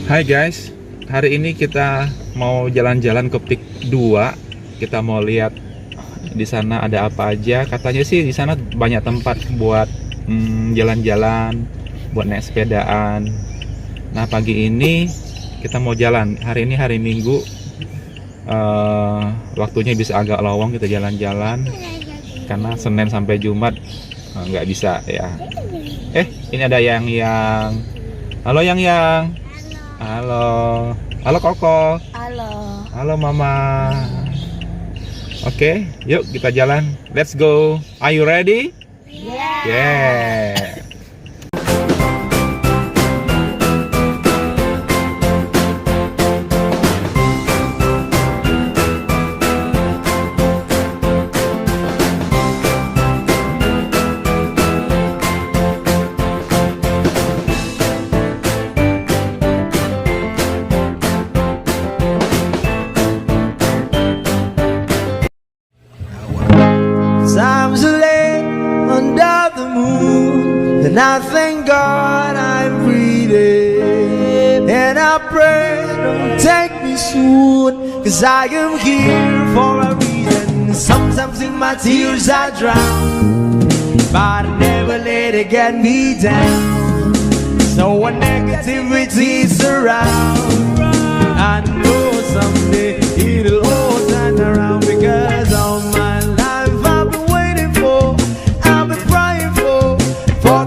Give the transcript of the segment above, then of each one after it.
Hai guys, hari ini kita mau jalan-jalan ke Peak 2. Kita mau lihat di sana ada apa aja. Katanya sih di sana banyak tempat buat jalan-jalan, buat naik sepedaan. Nah pagi ini kita mau jalan. Hari ini hari Minggu, waktunya bisa agak lowong kita jalan-jalan. Karena Senin sampai Jumat nggak bisa ya. Ini ada yang. Halo yang. Halo. Halo Koko. Halo. Halo Mama. Oke, yuk kita jalan. Let's go. Are you ready? Yeah. Yeah. Times are late under the moon, and I thank God I'm breathing. And I pray don't take me soon, cause I am here for a reason. Sometimes in my tears I drown, but I never let it get me down. So when negativity surrounds, I know someday it'll all turn around, because all my life I've been waiting for, I've been crying for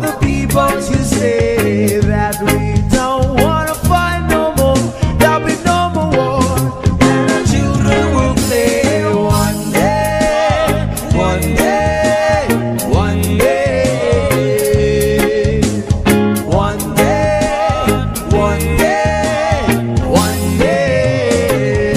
the people to say that we don't wanna fight no more, there'll be no more war, and our children will play one day, one day, one day, one day, one day, one day.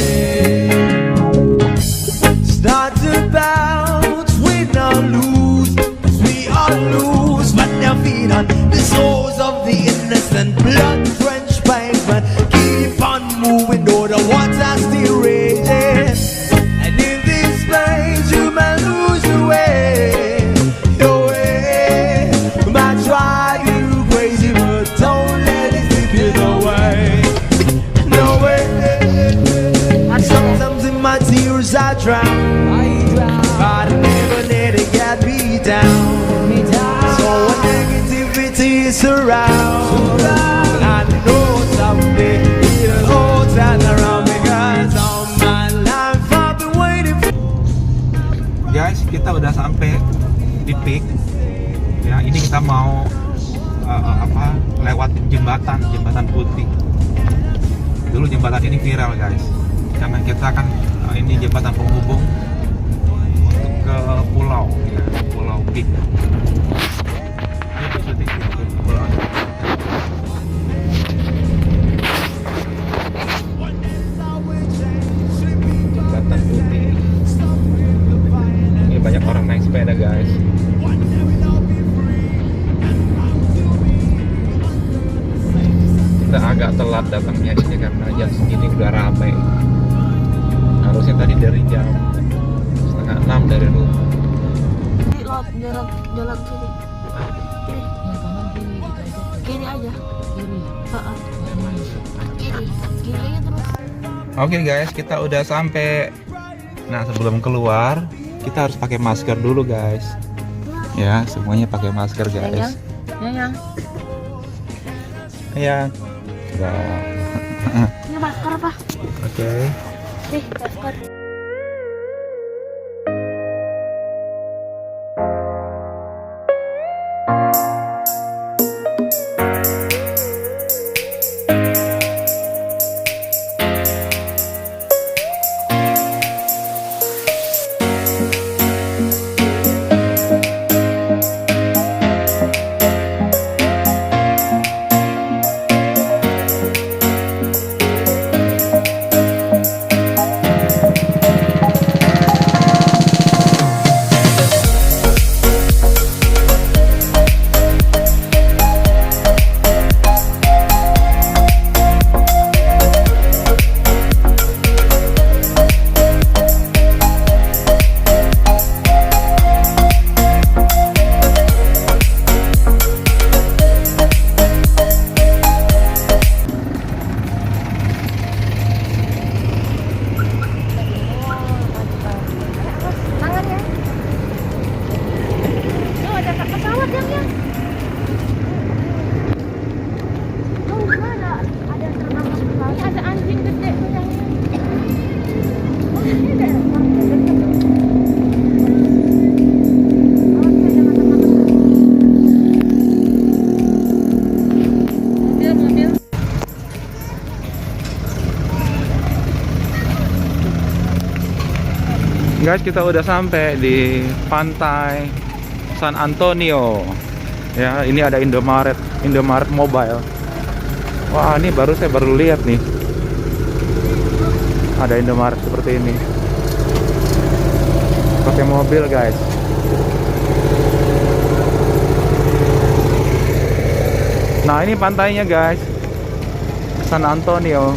Start to bounce, win or lose, 'cause we all lose, but now feed on the souls of the innocent, blood-drenched pavement. Keep on moving, though the water's still raging. And in this place, you may lose your way, your way. Might drive you crazy, but don't let it slip you away. No way. Sometimes in my tears I drown, but I never let it get me down. So when negativity surrounds, I know someday it'll all turn around, because all my life I've been waiting for. Guys, kita udah sampai di Peak. Ya, ini kita mau lewat jembatan putih. Dulu jembatan ini viral guys, karena kita kan ini jembatan penghubung untuk ke pulau, ya, Pulau Peak. Ini syuting ke pulau. Jembatan putih. Ini banyak orang naik sepeda guys. Kita agak telat datangnya ini karena jam segini udah ramai. Harusnya tadi dari jam 5:30 dari rumah. Ini lot jalan sini. Kiri aja. Kiri. Kiri aja terus. Oke guys, kita udah sampai. Nah sebelum keluar kita harus pakai masker dulu guys. Ya semuanya pakai masker guys. Yang. Ya. Ini masker apa? Oke. Nih, masker. Guys, kita udah sampai di pantai San Antonio. Ya, ini ada Indomaret Mobile. Wah, ini saya baru lihat nih. Ada Indomaret seperti ini. Pakai mobil, guys. Nah, ini pantainya, guys. San Antonio.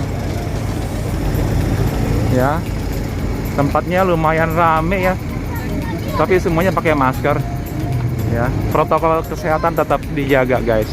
Ya. Tempatnya lumayan rame ya. Tapi semuanya pakai masker. Ya, protokol kesehatan tetap dijaga, guys.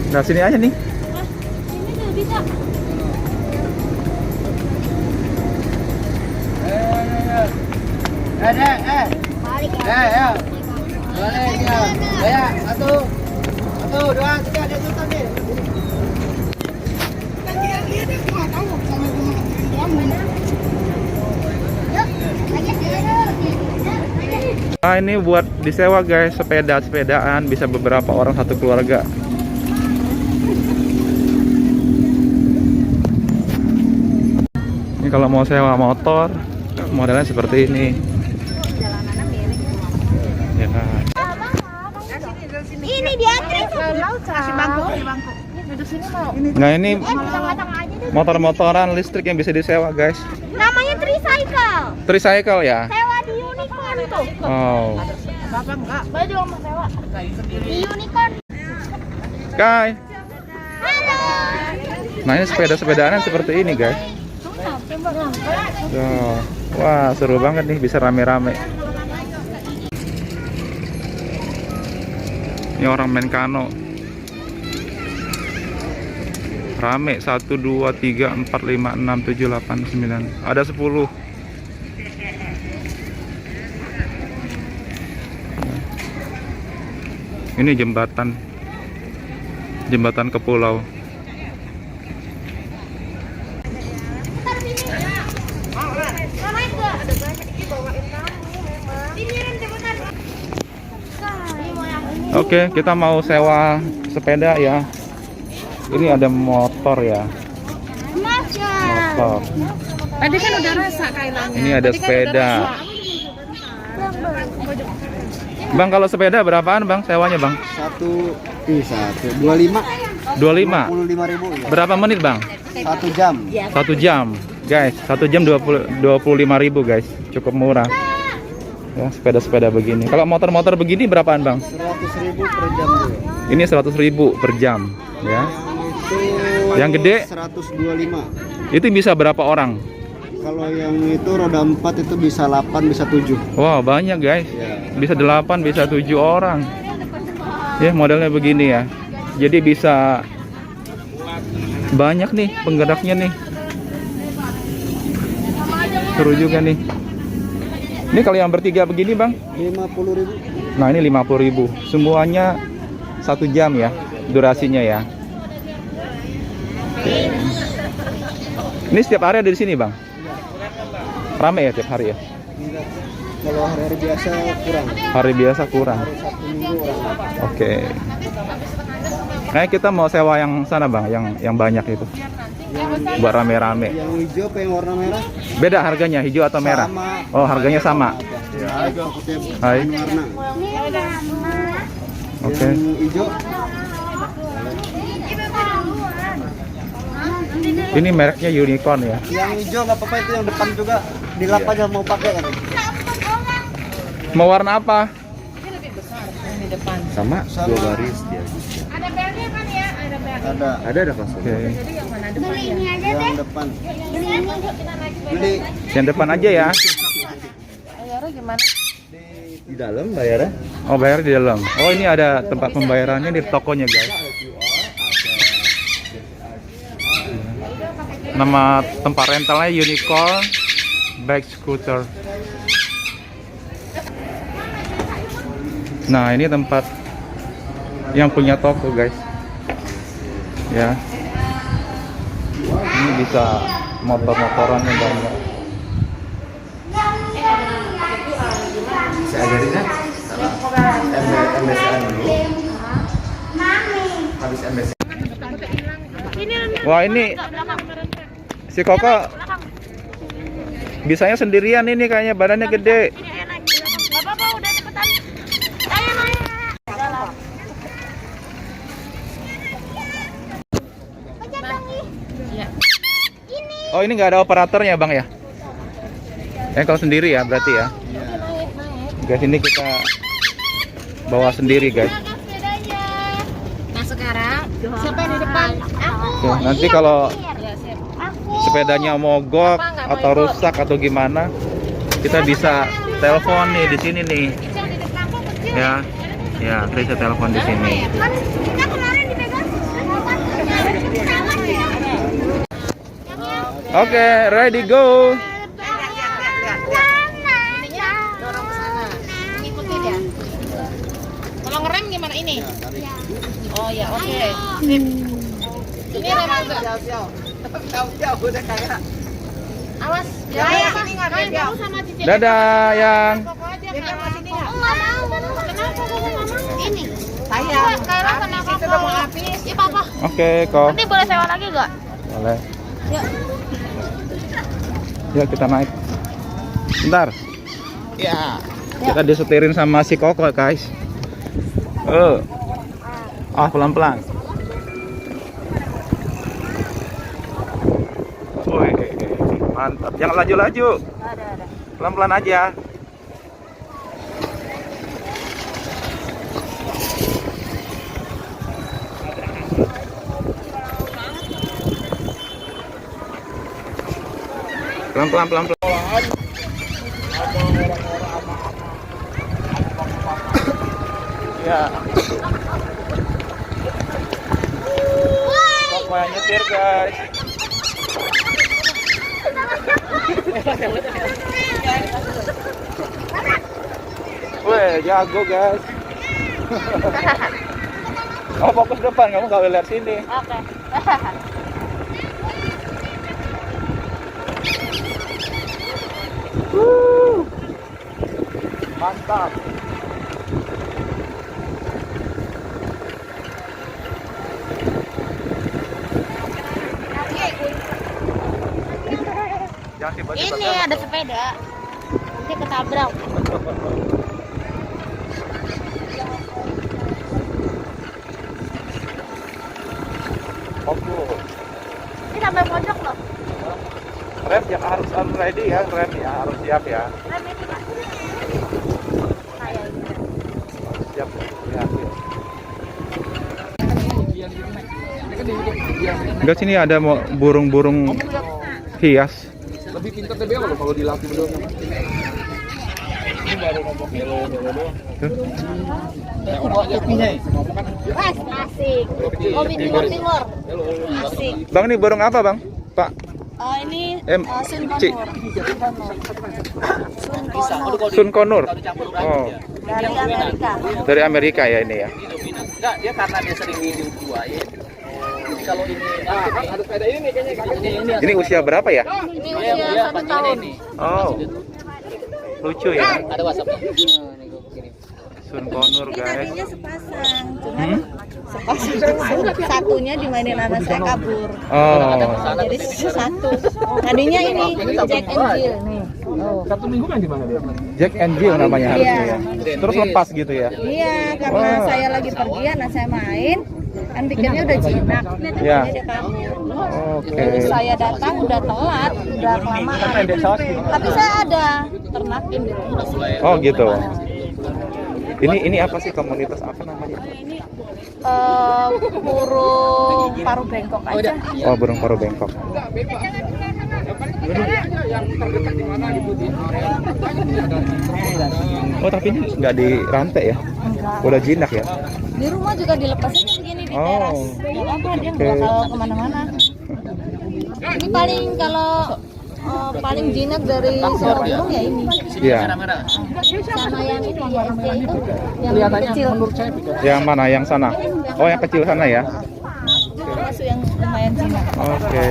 Nah, sini aja nih. Ini tuh bisa. Balik ya. Balik ya. Ya, satu, dua, tiga, dia tutup nih. Nah, ini buat disewa, guys, sepedaan bisa beberapa orang satu keluarga. Ini kalau mau sewa motor modelnya seperti ini. Ya. Ini diantri kasih bangku. Duduk sini mau. Nah, ini Datang aja deh. motor-motoran listrik yang bisa disewa, guys. Namanya tricycle. Tricycle ya. Sewa di Unicorn tuh. Oh. Bapak enggak. Saya juga mau sewa. Di Unicorn. Guys. Halo. Nah, ini sepeda-sepedaan seperti ini, guys. Tuh. Wah, seru banget nih, bisa rame-rame. Ini orang main kano. Rame, 1, 2, 3, 4, 5, 6, 7, 8, 9. Ada 10. Ini jembatan ke pulau. Oke, kita mau sewa sepeda ya. Ini ada motor ya. Motor. Tadi kan udah rasa kailannya. Ini ada sepeda. Bang, kalau sepeda berapaan, Bang? Sewanya, Bang? 25. 25. 25.000 ya. Berapa menit, Bang? 1 jam. 1 jam. Guys, 1 jam 25.000, guys. Cukup murah. Ya, sepeda-sepeda begini. Kalau motor-motor begini berapaan, Bang? 100.000 per jam juga. Ini 100.000 per jam, ya. Yang gede 125. itu bisa berapa orang? Kalau yang itu roda 4 itu bisa 8, bisa 7. Wow, banyak, guys. Ya. Bisa 8, bisa 7 orang. Ya, modelnya begini ya. Jadi bisa banyak nih penggeraknya nih. Seru juga nih. Ini kalau yang bertiga begini, Bang? 50.000. Nah, ini 50.000. Semuanya 1 jam ya durasinya ya. Oke. Ini setiap hari ada di sini, Bang? Rame ya tiap hari ya? Enggak. Kalau hari-hari biasa kurang. Hari biasa kurang. Hari Sabtu Minggu orang. Oke. Kayak kita mau sewa yang sana, Bang, yang banyak itu. Buat rame-rame. Yang hijau apa yang warna merah? Beda harganya, hijau atau merah? Sama. Oh, harganya sama. Ya, itu pakai Hai. warna. Oke. Yang hijau Ini mereknya Unicorn ya. yang hijau nggak apa-apa, itu yang depan juga dilap aja mau pakai kan? Mau warna apa? Sama, Sama. 2 baris dia. Ada belnya kan ya? Ada bel. Ada Mas. Oke. Beli ini aja deh. Yang depan. Beli ini. Beli Yang depan aja ya. Bayarnya gimana? Di dalam bayarnya. Oh, bayar di dalam. Oh, ini ada tempat pembayarannya di tokonya, guys. Nama tempat rentalnya Unicorn Bike Scooter. Nah, ini tempat yang punya toko guys. Ya. Ini bisa motor-motoran yang banyak. Saya ajarin kan? MBSan dulu. Habis MBSan. Wah, ini si Koko bisanya sendirian ini, kayaknya badannya gede. Oh, ini nggak ada operatornya bang ya? Kalau sendiri ya berarti ya? Guys, ini kita bawa sendiri guys. Nah sekarang siapa yang di depan? Aku. Tuh, nanti kalau sepedanya mogok atau rusak atau gimana, kita bisa telepon nih di sini nih. Ya, ya, kita bisa telepon di sini. Kan kita kemarin dipegang. Oke, ready go. Dorong ke sana. Ngikutin ya. Kalau ngerem gimana ini? Oh ya, oke. Ini rem juga. Jauh-jauh udah kayak. Awas, Ya, ya, sini nggak, Kan Bel. kamu sama Cici. Dadah yang. Koko aja Dia kan. mau sini nggak? Nggak mau. Kenapa kamu nggak mau? Ini. Sayang, Sekarang sama habis itu Koko. udah mau habis. Iya, Papa. Oke, kok. Nanti boleh sewa lagi nggak? Boleh. Yuk. Yuk kita naik. Bentar. Ya. Kita disetirin sama si Koko guys. Pelan-pelan. Wih, mantap. Jangan laju-laju. Pelan-pelan aja. Pelan-pelan, pelan-pelan. Ya. Kok yang nyetir guys. Weh, jago guys. Kamu fokus depan, kamu gak boleh lihat sini. Oke. Mantap. Jangan tiba-tiba Ini ada sepeda. Nanti ketabrak. fokus. Ini sampai pojok loh. Rem yang harus on ready ya, rem ya harus siap ya. Rem ini Pak. Kayak ini. Siap ya. Enggak, sini ada burung-burung hias. Lebih pintar deh Bel kalau dilatih belum. Ini baru ngomong hello doang. Kayak orang aja ngomong kan. Mas, asik. Kopi timur-timur. Asik. Bang, ini burung apa bang? Pak? Ini Ci. Sun Konur. Oh, dari Amerika. dari Amerika ya ini ya. Enggak, dia karena dia sering dijualin. Kalau ini ada sepeda ini kayaknya Ini usia berapa ya? Ini usia 1 tahun. Oh, lucu ya. Ada WhatsApp-nya. Sun Konur guys. Sepasang, cuman Hmm? satunya dimainin anak saya kabur. Oh, Jadi satu. Tadinya ini Jack and Jill nih. Satu minggu main di mana dia? Jack and Jill namanya harusnya ya. Iya. Terus lepas gitu ya. Iya, karena Wah. saya lagi pergi, anak saya main, kan pikirnya udah jinak. Iya. Jadi dia kabur. Oke. Jadi saya datang udah telat, udah kelamaan. Tapi saya ada ternakin di rumah. Oh gitu. Ini apa sih, komunitas apa namanya? Burung paruh bengkok aja. Oh, burung paruh bengkok. Oh, tapi ini nggak dirantai ya? Enggak. Udah jinak ya? Di rumah juga dilepasin begini di Oh. teras. Gak apa, dia nggak Oke. bakal kemana-mana. Ini paling kalau paling jinak dari semua burung ya ini. Iya. Merah-merah. Sama yang ini ya, itu yang kecil. Yang mana? Yang sana? Oh, yang kecil sana ya? Termasuk yang lumayan jinak. Oke.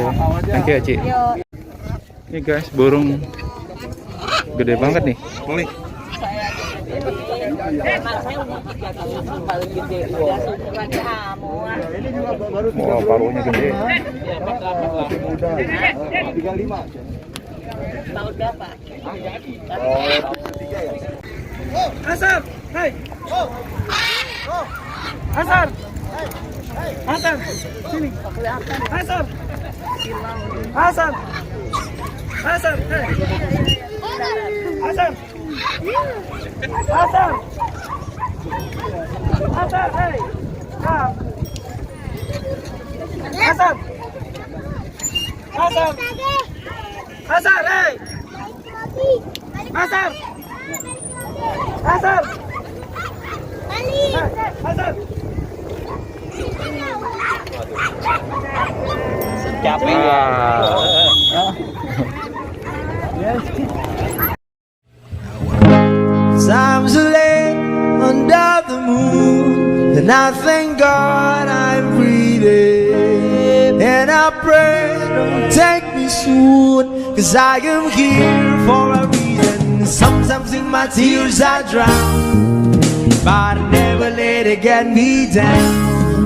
Thank you ya, Ci. Yo. Ini guys, burung gede banget nih. Boleh. Wow, paruhnya gede. Hasan, hai. Hasan. Hasan, sini. Hasan. Hasan. Hasan, hai. Hasan. Hasan. Hasan, hai. Come. Hasan. Hasan. Hasan, hai. Hasan. Hasan. Hasan. Capek ya. Times late under the moon, and I thank God I'm breathing. And I pray don't take me soon, 'cause I am here for a reason. Sometimes in my tears I drown, but I never let it get me down.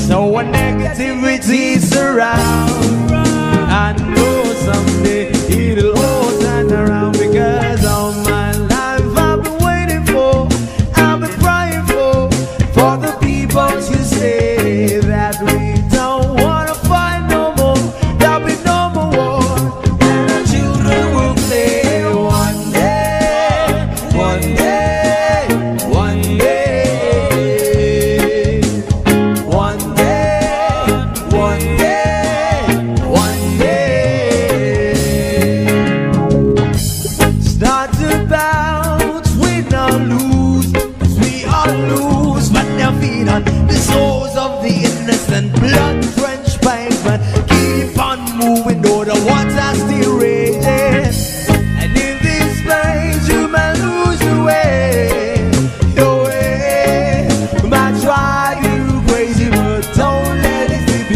So when negativity surround, I know someday it'll all turn around, because all my life I've been waiting for, I've been crying for the people to say that we don't wanna fight no more, there'll be no more war, and our children will play one day, one day, one day, one day, one day, one day. Start